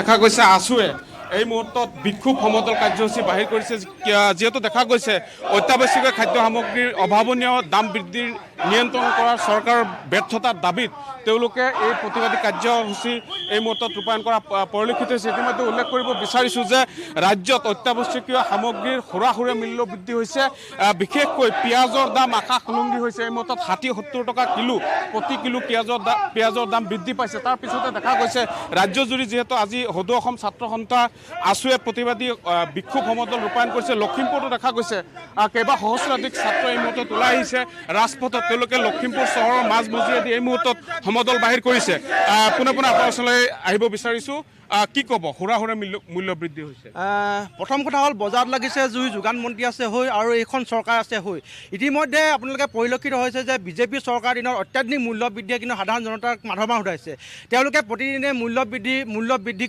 দেখা গৈছে আছুৱে এই মুহূৰ্তত বিক্ষোভ সমদল কাৰ্যসূচী বাহিৰ কৰিছে যিহেতু দেখা গৈছে অত্যাৱশ্যকীয় খাদ্য সামগ্ৰীৰ অভাৱনীয় দাম বৃদ্ধিৰ নিয়ন্ত্ৰণ কৰাৰ চৰকাৰৰ ব্যৰ্থতাৰ দাবীত তেওঁলোকে এই প্ৰতিবাদী কাৰ্যসূচী এই মুহূৰ্তত ৰূপায়ণ কৰা পৰিলক্ষিত হৈছে। ইতিমধ্যে উল্লেখ কৰিব বিচাৰিছোঁ যে ৰাজ্যত অত্যাৱশ্যকীয় সামগ্ৰীৰ হুৰাহুৰে মূল্য বৃদ্ধি হৈছে। বিশেষকৈ পিঁয়াজৰ দাম আকাশলংঘী হৈছে। এই মুহূৰ্তত ৬০-৭০ টকা কিলো প্ৰতি কিলো পিঁয়াজৰ দাম বৃদ্ধি পাইছে। তাৰ পিছতে দেখা গৈছে ৰাজ্যজুৰি যিহেতু আজি সদৌ অসম ছাত্ৰ সন্থা আছুৱে প্ৰতিবাদী বিক্ষোভ সমদল ৰূপায়ণ কৰিছে। লখিমপুৰতো দেখা গৈছে কেইবা সহস্ৰাধিক ছাত্ৰ এই মুহূৰ্তত ওলাই আহিছে ৰাজপথত। তেওঁলোকে লখিমপুৰ চহৰৰ মাজমজিয়াদি এই মুহূৰ্তত সমদল বাহিৰ কৰিছে। পোনে পোনে আপোনাৰ ওচৰলৈ আহিব বিচাৰিছোঁ। কি ক'ব হুৰাহুৰে মূল্য বৃদ্ধি হৈছে? প্ৰথম কথা হ'ল বজাৰত লাগিছে জুই, যোগান মন্ত্ৰী আছে হৈ আৰু এইখন চৰকাৰ আছে হৈ। ইতিমধ্যে আপোনালোকে পৰিলক্ষিত হৈছে যে বিজেপি চৰকাৰ দিনত অত্যাধিক মূল্য বৃদ্ধিয়ে কিন্তু সাধাৰণ জনতাক মাধমাৰ ঘূৰাইছে। তেওঁলোকে প্ৰতিদিনে মূল্য বৃদ্ধি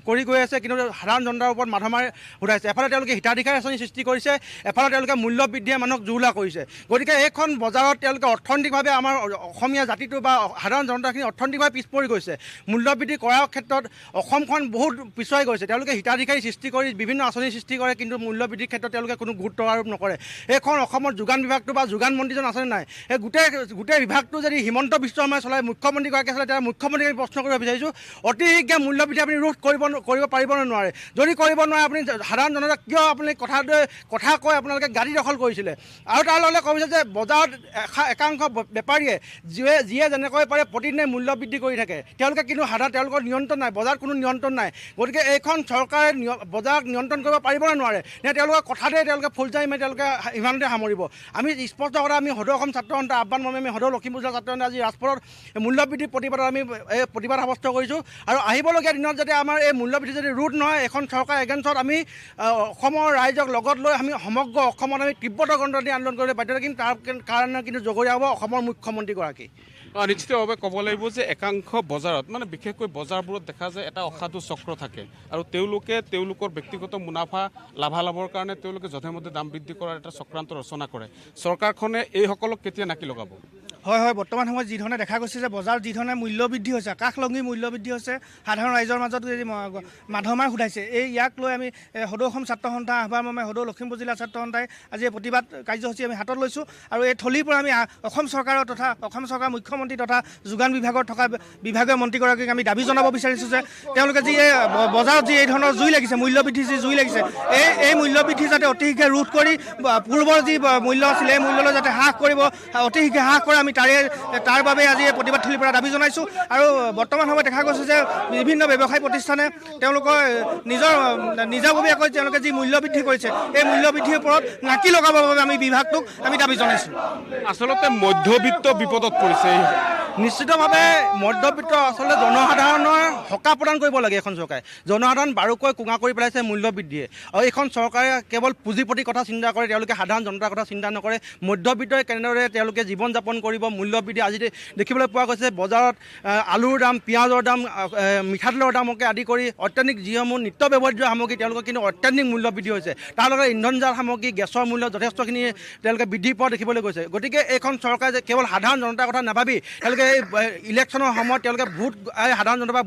কৰি গৈ আছে, কিন্তু সাধাৰণ জনতাৰ ওপৰত মাধমাৰ ঘূৰাইছে। এফালে তেওঁলোকে হিতাধিকাৰী আঁচনি সৃষ্টি কৰিছে, এফালে তেওঁলোকে মূল্য বৃদ্ধিয়ে মানুহক জুৰুলা কৰিছে। গতিকে এইখন বজাৰত তেওঁলোকে অৰ্থনৈতিকভাৱে আমাৰ অসমীয়া জাতিটো বা সাধাৰণ জনতাখিনি অৰ্থনৈতিকভাৱে পিছ পৰি গৈছে। মূল্য বৃদ্ধি কৰাৰ ক্ষেত্ৰত অসমখন বহুত পিছুৱাই গৈছে। তেওঁলোকে হিতাধিকাৰী সৃষ্টি কৰি বিভিন্ন আঁচনি সৃষ্টি কৰে, কিন্তু মূল্য বৃদ্ধিৰ ক্ষেত্ৰত তেওঁলোকে কোনো গুৰুত্ব আৰোপ নকৰে। এইখন অসমৰ যোগান বিভাগটো বা যোগান মন্ত্ৰীজন আছেনে নাই, সেই গোটেই বিভাগটো যদি হিমন্ত বিশ্ব শৰ্মাই চলাই, মুখ্যমন্ত্ৰীগৰাকীয়ে চলাই, তেতিয়া মুখ্যমন্ত্ৰীক প্ৰশ্ন কৰিব বিচাৰিছোঁ, অতি শীঘ্ৰে মূল্য বৃদ্ধি আপুনি ৰোধ কৰিব পাৰিব নে নোৱাৰে? যদি কৰিব নোৱাৰে আপুনি সাধাৰণ জনতাক কিয় আপুনি কথা কৈ আপোনালোকে গাড়ী দখল কৰিছিলে? আৰু তাৰ লগতে কৈছে যে বজাৰত একাংশ বেপাৰীয়ে যিয়ে যেনেকৈ পাৰে প্ৰতিদিনে মূল্য বৃদ্ধি কৰি থাকে। তেওঁলোকে কিন্তু তেওঁলোকৰ নিয়ন্ত্ৰণ নাই, বজাৰত কোনো নিয়ন্ত্ৰণ নাই। গতিকে এইখন চৰকাৰে বজাৰক নিয়ন্ত্ৰণ কৰিব পাৰিবনে নোৱাৰে, নে তেওঁলোকৰ কথাতে তেওঁলোকে ফুলজাৰি মাৰি তেওঁলোকে ইমানতে সামৰিব? আমি স্পষ্ট কথা, আমি সদৌ অসম ছাত্ৰ সন্থা আহ্বান মৰ্মে আমি সদৌ লখিমপুৰ জিলা ছাত্ৰ সন্থা আজি ৰাজপথত মূল্যবৃদ্ধি প্ৰতিবাদত আমি এই প্ৰতিবাদ সাব্যস্ত কৰিছোঁ। আৰু আহিবলগীয়া দিনত যাতে আমাৰ এই মূল্যবৃদ্ধি যদি ৰোধ নহয়, এখন চৰকাৰ এগেইনষ্টত আমি অসমৰ ৰাইজক লগত লৈ আমি সমগ্ৰ অসমত আমি তীব্ৰ গণতান্ত্ৰিক আন্দোলন কৰিবলৈ বাধ্য থাকিম। তাৰ কাৰণে কিন্তু জগৰীয়া হ'ব অসমৰ মুখ্যমন্ত্ৰীগৰাকী। নিশ্চিতভাৱে ক'ব লাগিব যে একাংশ বজাৰত বিশেষকৈ বজাৰবোৰত দেখা যায় এটা অসাধু চক্ৰ থাকে আৰু তেওঁলোকৰ ব্যক্তিগত মুনাফা লাভালাভৰ কাৰণে তেওঁলোকে যধে মধে দাম বৃদ্ধি কৰাৰ এটা চক্ৰান্ত ৰচনা কৰে। চৰকাৰখনে এইসকলক কেতিয়া নাকি লগাব? হয়, বৰ্তমান সময়ত যিধৰণে দেখা গৈছে যে বজাৰত যিধৰণে মূল্য বৃদ্ধি হৈছে, আকাশলংঘী মূল্য বৃদ্ধি হৈছে, সাধাৰণ ৰাইজৰ মাজত মাধমাৰ ঘূৰাইছে। ইয়াক লৈ আমি সদৌ অসম ছাত্ৰ সন্থা আহ্বান মৰ্মে সদৌ লখিমপুৰ জিলা ছাত্ৰ সন্থাই আজি প্ৰতিবাদ কাৰ্যসূচী আমি হাতত লৈছোঁ। আৰু এই থলীৰ পৰা আমি অসম চৰকাৰৰ তথা অসম চৰকাৰৰ মুখ্যমন্ত্ৰী তথা যোগান বিভাগত থকা বিভাগীয় মন্ত্ৰীগৰাকীক আমি দাবী জনাব বিচাৰিছোঁ যে তেওঁলোকে যি বজাৰত যি এই ধৰণৰ জুই লাগিছে, মূল্য বৃদ্ধি যি জুই লাগিছে, এই মূল্য বৃদ্ধি যাতে অতি শীঘ্ৰে ৰোধ কৰি পূৰ্বৰ যি মূল্য আছিলে এই মূল্যলৈ যাতে হ্ৰাস কৰিব, অতি শীঘ্ৰে হ্ৰাস কৰে। আমি তাৰ বাবে আজি এই প্ৰতিবাদ থলীৰ পৰা দাবী জনাইছোঁ। আৰু বৰ্তমান সময়ত দেখা গৈছে যে বিভিন্ন ব্যৱসায়ী প্ৰতিষ্ঠানে তেওঁলোকৰ নিজাববীয়াকৈ তেওঁলোকে যি মূল্য বৃদ্ধি কৰিছে, এই মূল্য বৃদ্ধিৰ ওপৰত নাকি লগাবৰ বাবে আমি বিভাগটোক আমি দাবী জনাইছোঁ। আচলতে মধ্যবিত্ত বিপদত পৰিছে। নিশ্চিতভাৱে মধ্যবিত্ত আচলতে জনসাধাৰণৰ সকাহ প্ৰদান কৰিব লাগে এখন চৰকাৰে। জনসাধাৰণ বাৰুকৈ কোঙা কৰি পেলাইছে মূল্য বৃদ্ধিয়ে। আৰু এইখন চৰকাৰে কেৱল পুঁজিপতিৰ কথা চিন্তা কৰে, তেওঁলোকে সাধাৰণ জনতাৰ কথা চিন্তা নকৰে। মধ্যবিত্তই কেনেদৰে তেওঁলোকে জীৱন যাপন কৰিব, মূল্য বৃদ্ধি আজি দেখিবলৈ পোৱা গৈছে। বজাৰত আলুৰ দাম, পিঁয়াজৰ দাম, মিঠাতেলৰ দামকে আদি কৰি অত্যাধিক যিসমূহ নিত্য ব্যৱহাৰ্য সামগ্ৰী তেওঁলোকৰ কিন্তু অত্যাধিক মূল্য বৃদ্ধি হৈছে। তাৰ লগতে ইন্ধনজাত সামগ্ৰী, গেছৰ মূল্য যথেষ্টখিনি তেওঁলোকে বৃদ্ধি পোৱা দেখিবলৈ গৈছে। গতিকে এইখন চৰকাৰে যে কেৱল সাধাৰণ জনতাৰ কথা নাভাবি তেওঁলোকে এই ইলেকশ্যনৰ সময়ত তেওঁলোকে সাধাৰণ জনতাৰ পৰা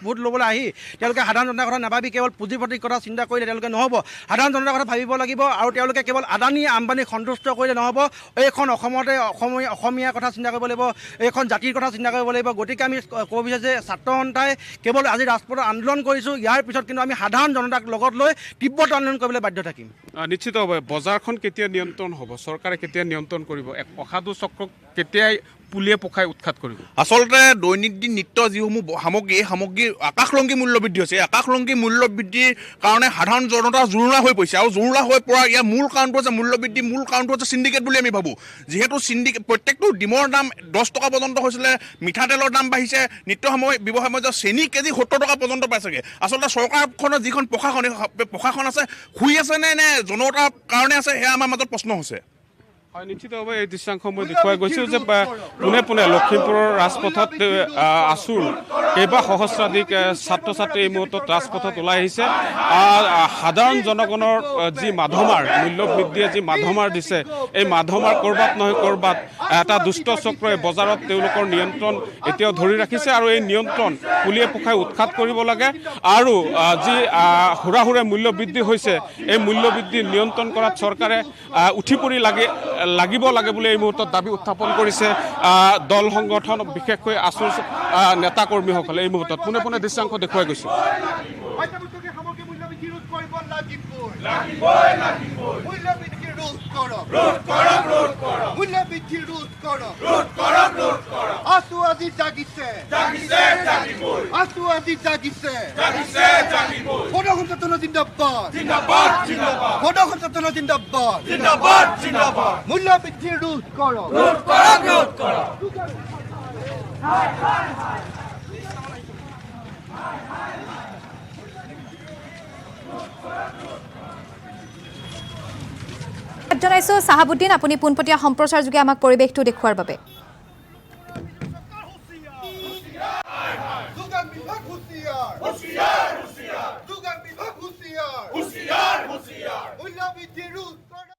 ভোট ল'বলৈ আহি তেওঁলোকে সাধাৰণ জনতাৰ কথা নাভাবি কেৱল পুঁজিপতিৰ কথা চিন্তা কৰিলে তেওঁলোকে নহ'ব। সাধাৰণ জনতাৰ কথা ভাবিব লাগিব। আৰু তেওঁলোকে কেৱল আদানী আম্বানীক সন্তুষ্ট কৰিলে নহ'ব। এইখন অসমীয়াৰ কথা চিন্তা কৰিব লাগিব, এইখন জাতিৰ কথা চিন্তা কৰিব লাগিব। গতিকে আমি ক'ব বিচাৰোঁ যে ছাত্ৰ সন্থাই কেৱল আজি ৰাজপথত আন্দোলন কৰিছোঁ, ইয়াৰ পিছত কিন্তু আমি সাধাৰণ জনতাক লগত লৈ তীব্ৰ আন্দোলন কৰিবলৈ বাধ্য থাকিম। নিশ্চিতভাৱে বজাৰখন কেতিয়া নিয়ন্ত্ৰণ হ'ব, চৰকাৰে কেতিয়া নিয়ন্ত্ৰণ কৰিব, এক অসাধু চক্ৰক কেতিয়াই পুলিয়ে পখাই উৎখাত কৰিব? আচলতে দৈনন্দিন নিত্য যিসমূহ সামগ্ৰী, এই সামগ্ৰীৰ আকাশলংঘী মূল্য বৃদ্ধি হৈছে। এই আকাশলংঘী মূল্য বৃদ্ধিৰ কাৰণে সাধাৰণ জনতা জুৰুলা হৈ পৰিছে। আৰু জুৰুলা হৈ পৰা ইয়াৰ মূল কাৰণটো হৈছে মূল্য বৃদ্ধি, মূল কাৰণটো হৈছে চিণ্ডিকেট বুলি আমি ভাবোঁ। যিহেতু প্ৰত্যেকটো ডিমৰ দাম 10 টকা পৰ্যন্ত হৈছিলে, মিঠাতেলৰ দাম বাঢ়িছে, নিত্য ব্যৱহাৰ চেনি কেজি 70 টকা পৰ্যন্ত পাইছেগৈ। আচলতে চৰকাৰখনৰ যিখন প্ৰশাসন আছে শুই আছে নে জনতাৰ কাৰণে আছে, সেয়া আমাৰ মাজত প্ৰশ্ন হৈছে। হয় নিশ্চিতভাৱে এই দৃশ্যাংশ মই দেখুৱাই গৈছোঁ যে পোনে পোনে লখিমপুৰৰ ৰাজপথত আছুৰ কেইবা সহস্ৰাধিক ছাত্ৰ ছাত্ৰী এই মুহূৰ্তত ৰাজপথত ওলাই আহিছে সাধাৰণ জনগণৰ যি মাধমাৰ মূল্যবৃদ্ধিয়ে যি মাধমাৰ দিছে এই মাধমাৰ ক'ৰবাত নহয় ক'ৰবাত এটা দুষ্ট চক্ৰই বজাৰত তেওঁলোকৰ নিয়ন্ত্ৰণ এতিয়াও ধৰি ৰাখিছে আৰু এই নিয়ন্ত্ৰণ পুলিয়ে পোখাই উৎখাত কৰিব লাগে আৰু যি হুৰাহুৰে মূল্যবৃদ্ধি হৈছে এই মূল্যবৃদ্ধি নিয়ন্ত্ৰণ কৰাত চৰকাৰে উঠি পৰি লাগিব লাগে বুলি এই মুহূৰ্তত দাবী উত্থাপন কৰিছে দল সংগঠন বিশেষকৈ আছুৰ নেতাকৰ্মীসকলে এই মুহূৰ্তত পোনে পোনে দৃশ্যাংশ দেখুৱাই গৈছে মূল্যবৃদ্ধিৰ ৰোধ কৰক জনাইছোঁ চাহাবুদ্দিন আপুনি পোনপটীয়া সম্প্ৰচাৰ যোগে আমাক পৰিৱেশটো দেখুৱাৰ বাবে